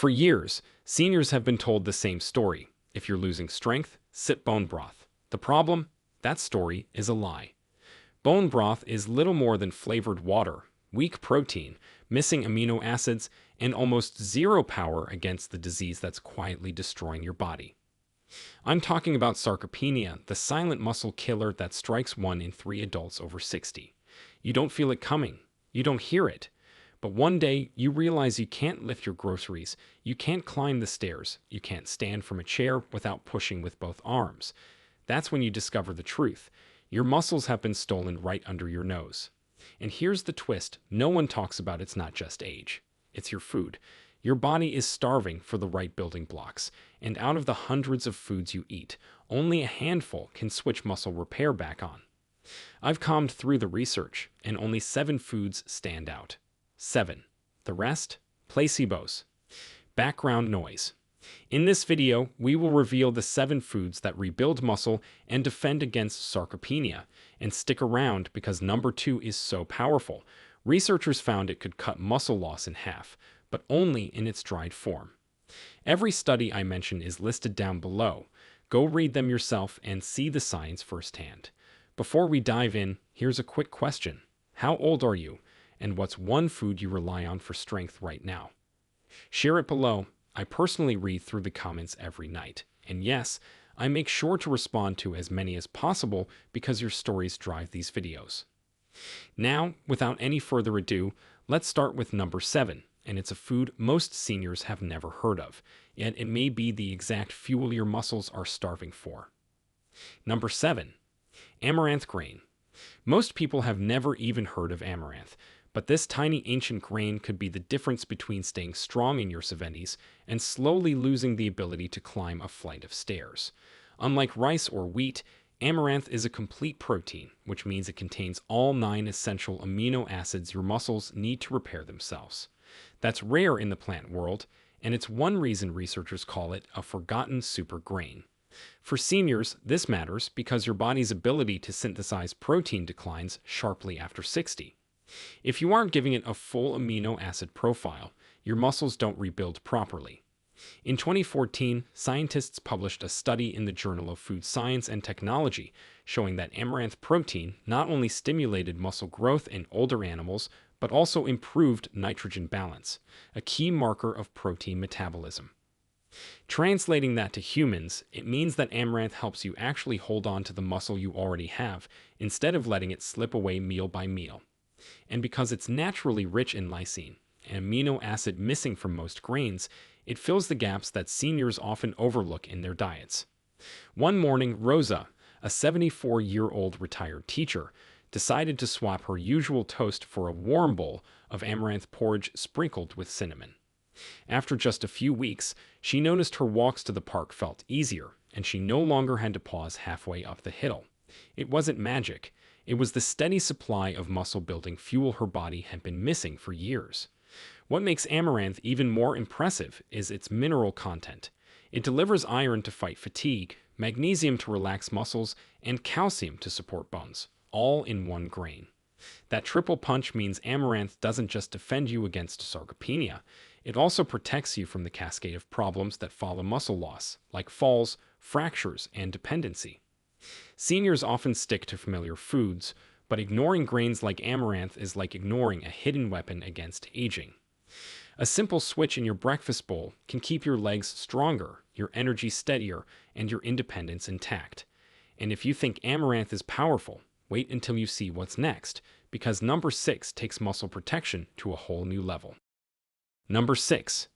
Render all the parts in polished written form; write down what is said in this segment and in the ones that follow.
For years, seniors have been told the same story. If you're losing strength, sip bone broth. The problem? That story is a lie. Bone broth is little more than flavored water, weak protein, missing amino acids, and almost zero power against the disease that's quietly destroying your body. I'm talking about sarcopenia, the silent muscle killer that strikes 1 in 3 adults over 60. You don't feel it coming. You don't hear it. But one day, you realize you can't lift your groceries, you can't climb the stairs, you can't stand from a chair without pushing with both arms. That's when you discover the truth. Your muscles have been stolen right under your nose. And here's the twist: no one talks about it's not just age. It's your food. Your body is starving for the right building blocks, and out of the hundreds of foods you eat, only a handful can switch muscle repair back on. I've combed through the research, and only 7 foods stand out. 7. The rest? Placebos. Background noise. In this video, we will reveal the 7 foods that rebuild muscle and defend against sarcopenia. And stick around because number 2 is so powerful. Researchers found it could cut muscle loss in half, but only in its dried form. Every study I mention is listed down below. Go read them yourself and see the science firsthand. Before we dive in, here's a quick question. How old are you? And what's one food you rely on for strength right now? Share it below. I personally read through the comments every night. And yes, I make sure to respond to as many as possible because your stories drive these videos. Now, without any further ado, let's start with number 7. And it's a food most seniors have never heard of, yet it may be the exact fuel your muscles are starving for. Number 7. Amaranth grain. Most people have never even heard of amaranth, but this tiny ancient grain could be the difference between staying strong in your 70s and slowly losing the ability to climb a flight of stairs. Unlike rice or wheat, amaranth is a complete protein, which means it contains all 9 essential amino acids your muscles need to repair themselves. That's rare in the plant world, and it's one reason researchers call it a forgotten super grain. For seniors, this matters because your body's ability to synthesize protein declines sharply after 60. If you aren't giving it a full amino acid profile, your muscles don't rebuild properly. In 2014, scientists published a study in the Journal of Food Science and Technology showing that amaranth protein not only stimulated muscle growth in older animals, but also improved nitrogen balance, a key marker of protein metabolism. Translating that to humans, it means that amaranth helps you actually hold on to the muscle you already have, instead of letting it slip away meal by meal. And because it's naturally rich in lysine, an amino acid missing from most grains, it fills the gaps that seniors often overlook in their diets. One morning, Rosa, a 74-year-old retired teacher, decided to swap her usual toast for a warm bowl of amaranth porridge sprinkled with cinnamon. After just a few weeks, she noticed her walks to the park felt easier, and she no longer had to pause halfway up the hill. It wasn't magic. It was the steady supply of muscle-building fuel her body had been missing for years. What makes amaranth even more impressive is its mineral content. It delivers iron to fight fatigue, magnesium to relax muscles, and calcium to support bones, all in one grain. That triple punch means amaranth doesn't just defend you against sarcopenia, it also protects you from the cascade of problems that follow muscle loss, like falls, fractures, and dependency. Seniors often stick to familiar foods, but ignoring grains like amaranth is like ignoring a hidden weapon against aging. A simple switch in your breakfast bowl can keep your legs stronger, your energy steadier, and your independence intact. And if you think amaranth is powerful, wait until you see what's next, because number 6 takes muscle protection to a whole new level. Number 6.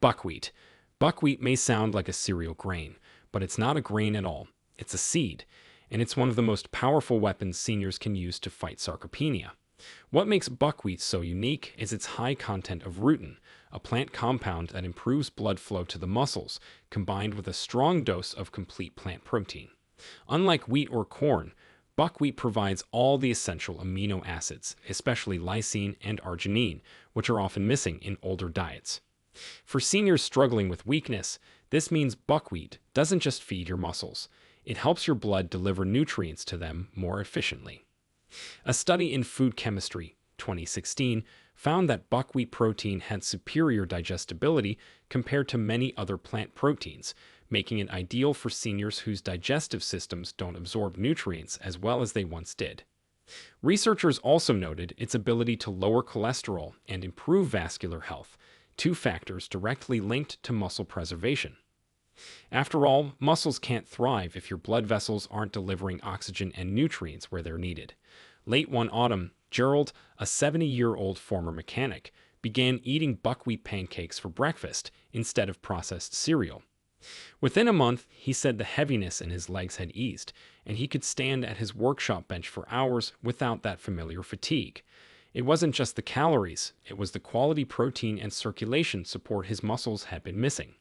Buckwheat. Buckwheat may sound like a cereal grain, but it's not a grain at all. It's a seed, and it's one of the most powerful weapons seniors can use to fight sarcopenia. What makes buckwheat so unique is its high content of rutin, a plant compound that improves blood flow to the muscles, combined with a strong dose of complete plant protein. Unlike wheat or corn, buckwheat provides all the essential amino acids, especially lysine and arginine, which are often missing in older diets. For seniors struggling with weakness, this means buckwheat doesn't just feed your muscles. It helps your blood deliver nutrients to them more efficiently. A study in Food Chemistry 2016, found that buckwheat protein had superior digestibility compared to many other plant proteins, making it ideal for seniors whose digestive systems don't absorb nutrients as well as they once did. Researchers also noted its ability to lower cholesterol and improve vascular health, two factors directly linked to muscle preservation. After all, muscles can't thrive if your blood vessels aren't delivering oxygen and nutrients where they're needed. Late one autumn, Gerald, a 70-year-old former mechanic, began eating buckwheat pancakes for breakfast instead of processed cereal. Within a month, he said the heaviness in his legs had eased, and he could stand at his workshop bench for hours without that familiar fatigue. It wasn't just the calories, it was the quality protein and circulation support his muscles had been missing.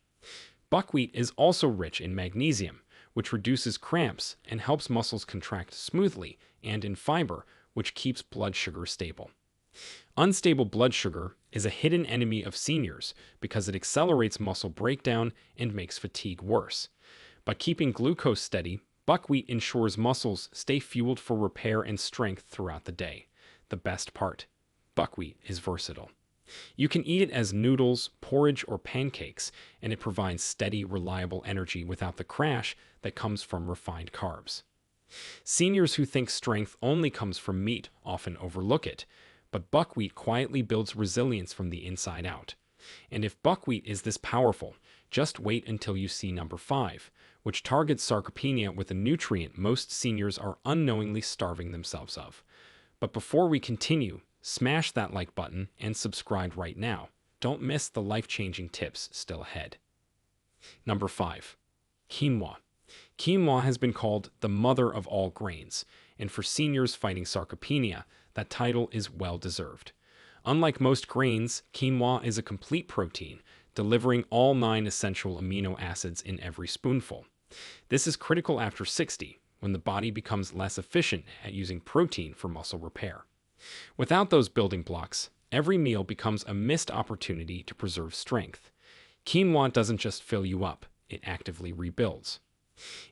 Buckwheat is also rich in magnesium, which reduces cramps and helps muscles contract smoothly, and in fiber, which keeps blood sugar stable. Unstable blood sugar is a hidden enemy of seniors because it accelerates muscle breakdown and makes fatigue worse. By keeping glucose steady, buckwheat ensures muscles stay fueled for repair and strength throughout the day. The best part: buckwheat is versatile. You can eat it as noodles, porridge, or pancakes, and it provides steady, reliable energy without the crash that comes from refined carbs. Seniors who think strength only comes from meat often overlook it, but buckwheat quietly builds resilience from the inside out. And if buckwheat is this powerful, just wait until you see number 5, which targets sarcopenia with a nutrient most seniors are unknowingly starving themselves of. But before we continue, smash that like button and subscribe right now. Don't miss the life-changing tips still ahead. Number 5. Quinoa. Quinoa has been called the mother of all grains, and for seniors fighting sarcopenia, that title is well-deserved. Unlike most grains, quinoa is a complete protein, delivering all 9 essential amino acids in every spoonful. This is critical after 60, when the body becomes less efficient at using protein for muscle repair. Without those building blocks, every meal becomes a missed opportunity to preserve strength. Quinoa doesn't just fill you up, it actively rebuilds.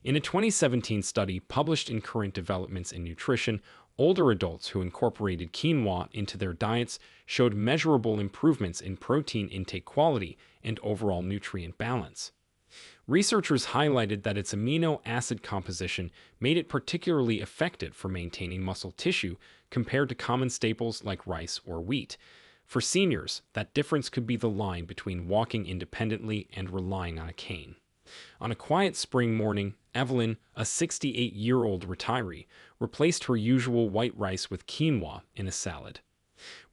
In a 2017 study published in Current Developments in Nutrition, older adults who incorporated quinoa into their diets showed measurable improvements in protein intake quality and overall nutrient balance. Researchers highlighted that its amino acid composition made it particularly effective for maintaining muscle tissue compared to common staples like rice or wheat. For seniors, that difference could be the line between walking independently and relying on a cane. On a quiet spring morning, Evelyn, a 68-year-old retiree, replaced her usual white rice with quinoa in a salad.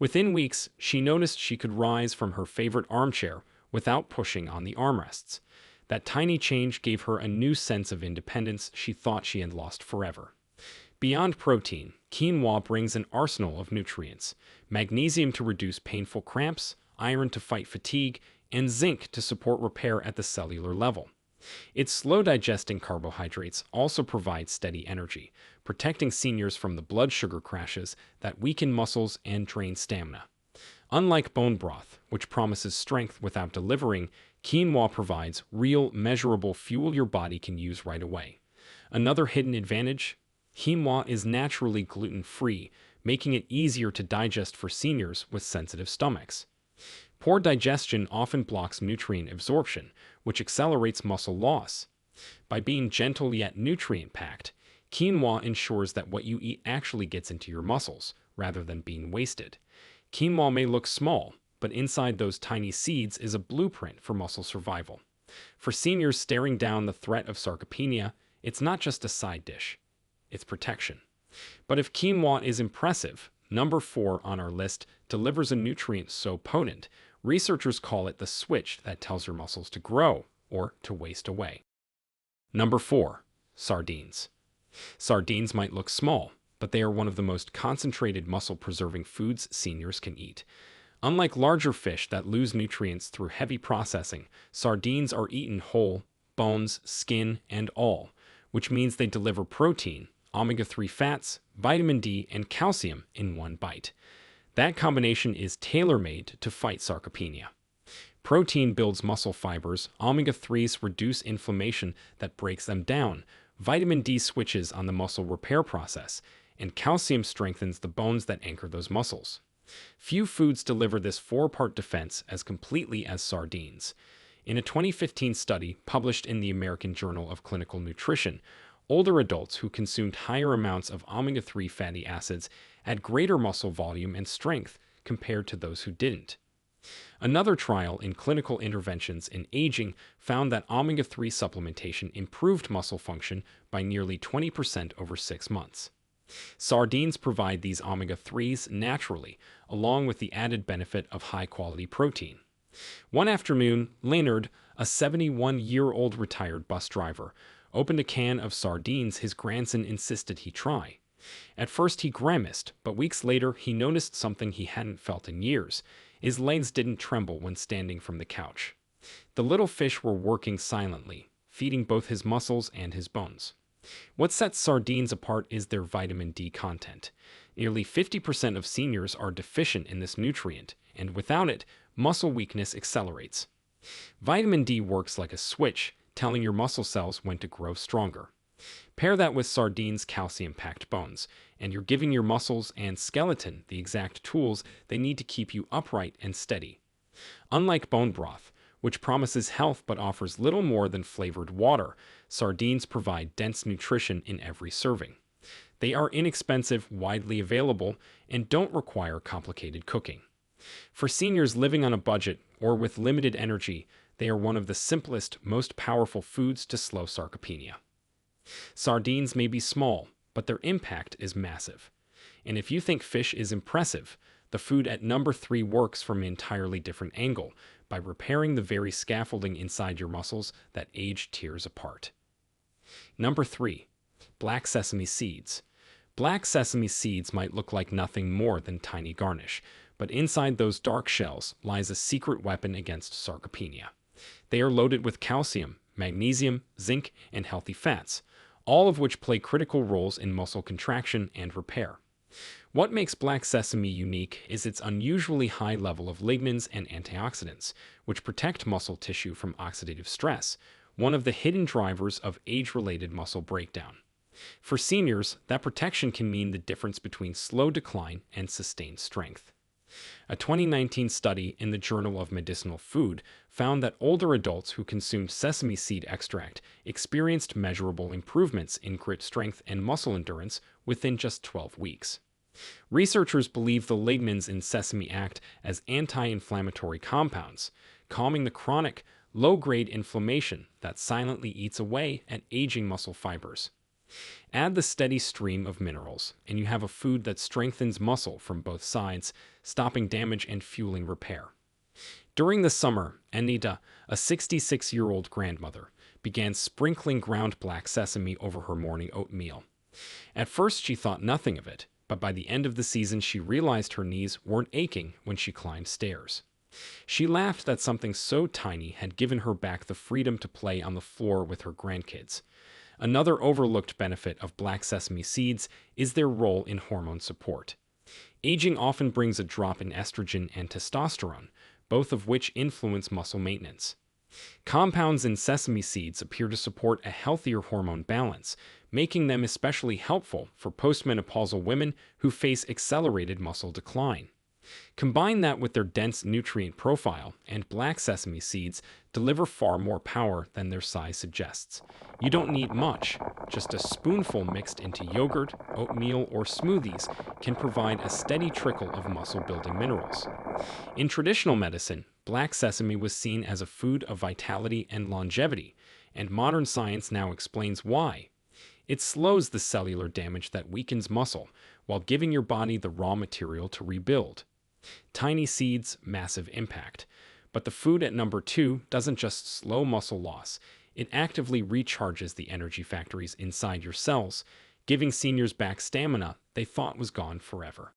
Within weeks, she noticed she could rise from her favorite armchair without pushing on the armrests. That tiny change gave her a new sense of independence she thought she had lost forever. Beyond protein, quinoa brings an arsenal of nutrients: magnesium to reduce painful cramps, iron to fight fatigue, and zinc to support repair at the cellular level. Its slow-digesting carbohydrates also provide steady energy, protecting seniors from the blood sugar crashes that weaken muscles and drain stamina. Unlike bone broth, which promises strength without delivering, quinoa provides real, measurable fuel your body can use right away. Another hidden advantage: quinoa is naturally gluten-free, making it easier to digest for seniors with sensitive stomachs. Poor digestion often blocks nutrient absorption, which accelerates muscle loss. By being gentle yet nutrient-packed, quinoa ensures that what you eat actually gets into your muscles, rather than being wasted. Quinoa may look small, but inside those tiny seeds is a blueprint for muscle survival. For seniors staring down the threat of sarcopenia, it's not just a side dish, it's protection. But if quinoa is impressive, number 4 on our list delivers a nutrient so potent, researchers call it the switch that tells your muscles to grow or to waste away. Number 4. Sardines. Sardines might look small, but they are one of the most concentrated muscle-preserving foods seniors can eat. Unlike larger fish that lose nutrients through heavy processing, sardines are eaten whole, bones, skin, and all, which means they deliver protein, omega-3 fats, vitamin D, and calcium in one bite. That combination is tailor-made to fight sarcopenia. Protein builds muscle fibers, omega-3s reduce inflammation that breaks them down, vitamin D switches on the muscle repair process, and calcium strengthens the bones that anchor those muscles. Few foods deliver this four-part defense as completely as sardines. In a 2015 study published in the American Journal of Clinical Nutrition, older adults who consumed higher amounts of omega-3 fatty acids had greater muscle volume and strength compared to those who didn't. Another trial in clinical interventions in aging found that omega-3 supplementation improved muscle function by nearly 20% over 6 months. Sardines provide these omega-3s naturally, along with the added benefit of high-quality protein. One afternoon, Leonard, a 71-year-old retired bus driver, opened a can of sardines his grandson insisted he try. At first he grimaced, but weeks later he noticed something he hadn't felt in years. His legs didn't tremble when standing from the couch. The little fish were working silently, feeding both his muscles and his bones. What sets sardines apart is their vitamin D content. Nearly 50% of seniors are deficient in this nutrient, and without it, muscle weakness accelerates. Vitamin D works like a switch, telling your muscle cells when to grow stronger. Pair that with sardines' calcium-packed bones, and you're giving your muscles and skeleton the exact tools they need to keep you upright and steady. Unlike bone broth, which promises health but offers little more than flavored water, sardines provide dense nutrition in every serving. They are inexpensive, widely available, and don't require complicated cooking. For seniors living on a budget or with limited energy, they are one of the simplest, most powerful foods to slow sarcopenia. Sardines may be small, but their impact is massive. And if you think fish is impressive, the food at number 3 works from an entirely different angle by repairing the very scaffolding inside your muscles that age tears apart. Number 3. Black sesame seeds. Black sesame seeds might look like nothing more than tiny garnish, but inside those dark shells lies a secret weapon against sarcopenia. They are loaded with calcium, magnesium, zinc, and healthy fats, all of which play critical roles in muscle contraction and repair. What makes black sesame unique is its unusually high level of lignans and antioxidants, which protect muscle tissue from oxidative stress, one of the hidden drivers of age-related muscle breakdown. For seniors, that protection can mean the difference between slow decline and sustained strength. A 2019 study in the Journal of Medicinal Food found that older adults who consumed sesame seed extract experienced measurable improvements in grit strength and muscle endurance within just 12 weeks. Researchers believe the lignans in sesame act as anti-inflammatory compounds, calming the chronic, low-grade inflammation that silently eats away at aging muscle fibers. Add the steady stream of minerals, and you have a food that strengthens muscle from both sides, stopping damage and fueling repair. During the summer, Anita, a 66-year-old grandmother, began sprinkling ground black sesame over her morning oatmeal. At first, she thought nothing of it, but by the end of the season, she realized her knees weren't aching when she climbed stairs. She laughed that something so tiny had given her back the freedom to play on the floor with her grandkids. Another overlooked benefit of black sesame seeds is their role in hormone support. Aging often brings a drop in estrogen and testosterone, both of which influence muscle maintenance. Compounds in sesame seeds appear to support a healthier hormone balance, making them especially helpful for postmenopausal women who face accelerated muscle decline. Combine that with their dense nutrient profile, and black sesame seeds deliver far more power than their size suggests. You don't need much, just a spoonful mixed into yogurt, oatmeal, or smoothies can provide a steady trickle of muscle-building minerals. In traditional medicine, black sesame was seen as a food of vitality and longevity, and modern science now explains why. It slows the cellular damage that weakens muscle, while giving your body the raw material to rebuild. Tiny seeds, massive impact. But the food at number 2 doesn't just slow muscle loss, it actively recharges the energy factories inside your cells, giving seniors back stamina they thought was gone forever.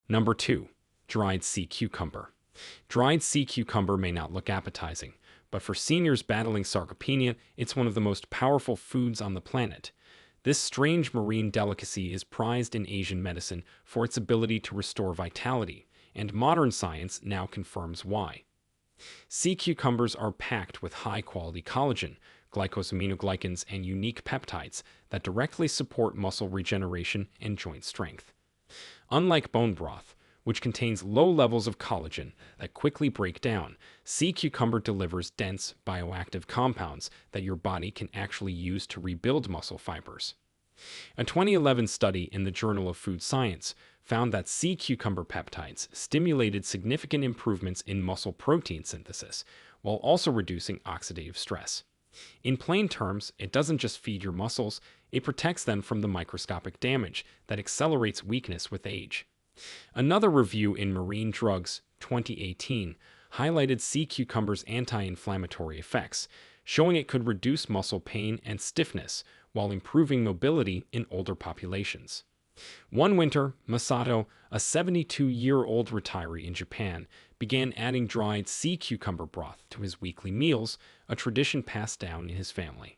Number 2. Dried sea cucumber. Dried sea cucumber may not look appetizing, but for seniors battling sarcopenia, it's one of the most powerful foods on the planet. This strange marine delicacy is prized in Asian medicine for its ability to restore vitality, and modern science now confirms why. Sea cucumbers are packed with high-quality collagen, glycosaminoglycans, and unique peptides that directly support muscle regeneration and joint strength. Unlike bone broth, which contains low levels of collagen that quickly break down. Sea cucumber delivers dense, bioactive compounds that your body can actually use to rebuild muscle fibers. A 2011 study in the Journal of Food Science found that sea cucumber peptides stimulated significant improvements in muscle protein synthesis, while also reducing oxidative stress. In plain terms, it doesn't just feed your muscles, it protects them from the microscopic damage that accelerates weakness with age. Another review in Marine Drugs, 2018, highlighted sea cucumber's anti-inflammatory effects, showing it could reduce muscle pain and stiffness while improving mobility in older populations. One winter, Masato, a 72-year-old retiree in Japan, began adding dried sea cucumber broth to his weekly meals, a tradition passed down in his family.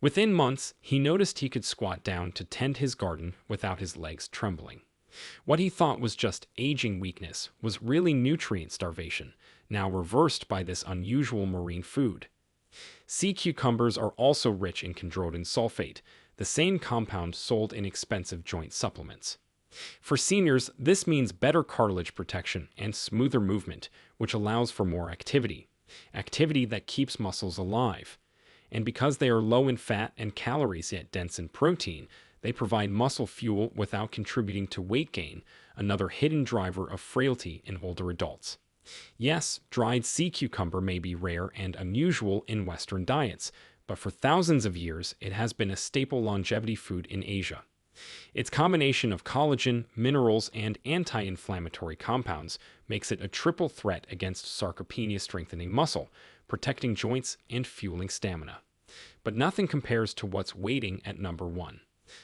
Within months, he noticed he could squat down to tend his garden without his legs trembling. What he thought was just aging weakness was really nutrient starvation, now reversed by this unusual marine food. Sea cucumbers are also rich in chondroitin sulfate, the same compound sold in expensive joint supplements. For seniors, this means better cartilage protection and smoother movement, which allows for more activity that keeps muscles alive. And because they are low in fat and calories yet dense in protein, they provide muscle fuel without contributing to weight gain, another hidden driver of frailty in older adults. Yes, dried sea cucumber may be rare and unusual in Western diets, but for thousands of years it has been a staple longevity food in Asia. Its combination of collagen, minerals, and anti-inflammatory compounds makes it a triple threat against sarcopenia, strengthening muscle, protecting joints, and fueling stamina. But nothing compares to what's waiting at number 1.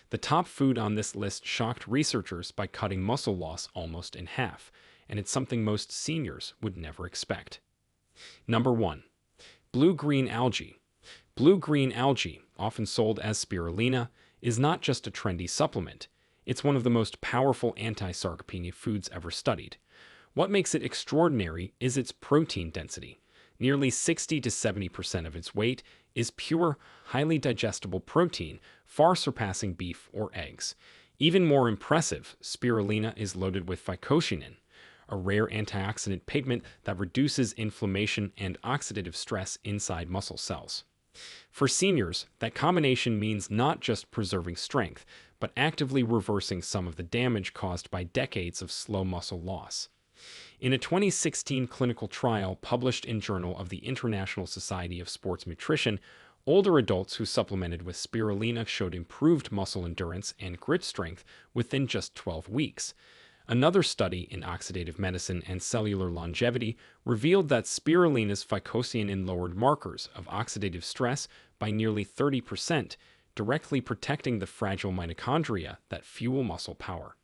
The top food on this list shocked researchers by cutting muscle loss almost in half, and it's something most seniors would never expect. Number 1. Blue-green algae. Blue-green algae, often sold as spirulina, is not just a trendy supplement. It's one of the most powerful anti-sarcopenia foods ever studied. What makes it extraordinary is its protein density. Nearly 60 to 70% of its weight is pure, highly digestible protein, far surpassing beef or eggs. Even more impressive, spirulina is loaded with phycocyanin, a rare antioxidant pigment that reduces inflammation and oxidative stress inside muscle cells. For seniors, that combination means not just preserving strength, but actively reversing some of the damage caused by decades of slow muscle loss. In a 2016 clinical trial published in Journal of the International Society of Sports Nutrition, older adults who supplemented with spirulina showed improved muscle endurance and grip strength within just 12 weeks. Another study in oxidative medicine and cellular longevity revealed that spirulina's phycocyanin lowered markers of oxidative stress by nearly 30%, directly protecting the fragile mitochondria that fuel muscle power.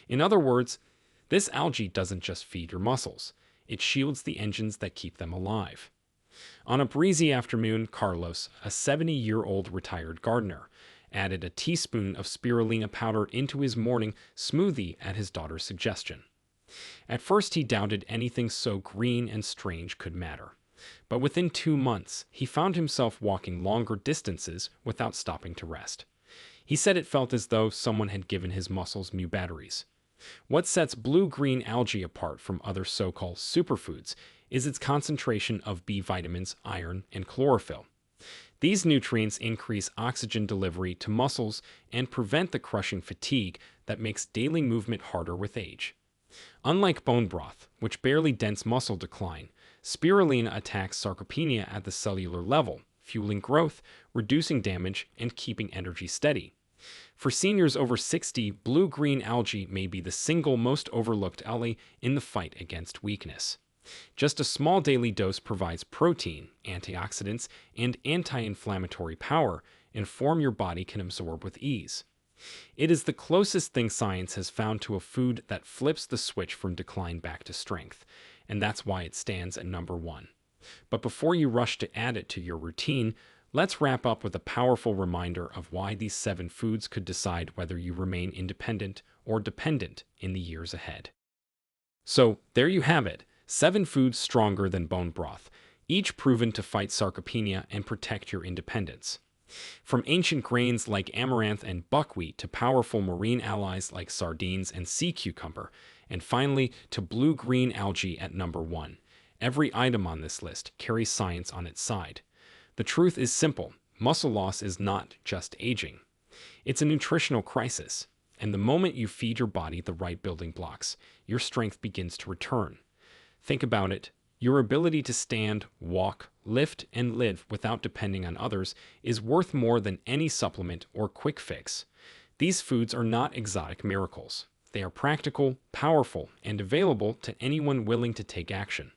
In other words, this algae doesn't just feed your muscles, it shields the engines that keep them alive. On a breezy afternoon, Carlos, a 70-year-old retired gardener, added a teaspoon of spirulina powder into his morning smoothie at his daughter's suggestion. At first, he doubted anything so green and strange could matter. But within 2 months, he found himself walking longer distances without stopping to rest. He said it felt as though someone had given his muscles new batteries. What sets blue-green algae apart from other so-called superfoods is its concentration of B vitamins, iron, and chlorophyll. These nutrients increase oxygen delivery to muscles and prevent the crushing fatigue that makes daily movement harder with age. Unlike bone broth, which barely dents muscle decline, spirulina attacks sarcopenia at the cellular level, fueling growth, reducing damage, and keeping energy steady. For seniors over 60, blue-green algae may be the single most overlooked ally in the fight against weakness. Just a small daily dose provides protein, antioxidants, and anti-inflammatory power, and form your body can absorb with ease. It is the closest thing science has found to a food that flips the switch from decline back to strength, and that's why it stands at number 1. But before you rush to add it to your routine, let's wrap up with a powerful reminder of why these 7 foods could decide whether you remain independent or dependent in the years ahead. So, there you have it. 7 foods stronger than bone broth, each proven to fight sarcopenia and protect your independence. From ancient grains like amaranth and buckwheat to powerful marine allies like sardines and sea cucumber, And finally, to blue-green algae at number 1. Every item on this list carries science on its side. The truth is simple. Muscle loss is not just aging. It's a nutritional crisis. And the moment you feed your body the right building blocks, your strength begins to return. Think about it. Your ability to stand, walk, lift, and live without depending on others is worth more than any supplement or quick fix. These foods are not exotic miracles. They are practical, powerful, and available to anyone willing to take action.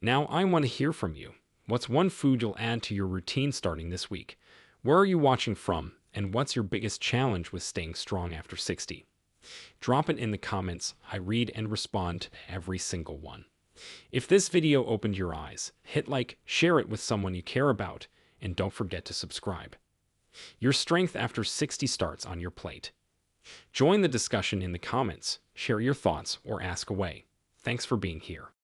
Now, I want to hear from you. What's one food you'll add to your routine starting this week? Where are you watching from? And what's your biggest challenge with staying strong after 60? Drop it in the comments. I read and respond to every single one. If this video opened your eyes, hit like, share it with someone you care about, and don't forget to subscribe. Your strength after 60 starts on your plate. Join the discussion in the comments, share your thoughts, or ask away. Thanks for being here.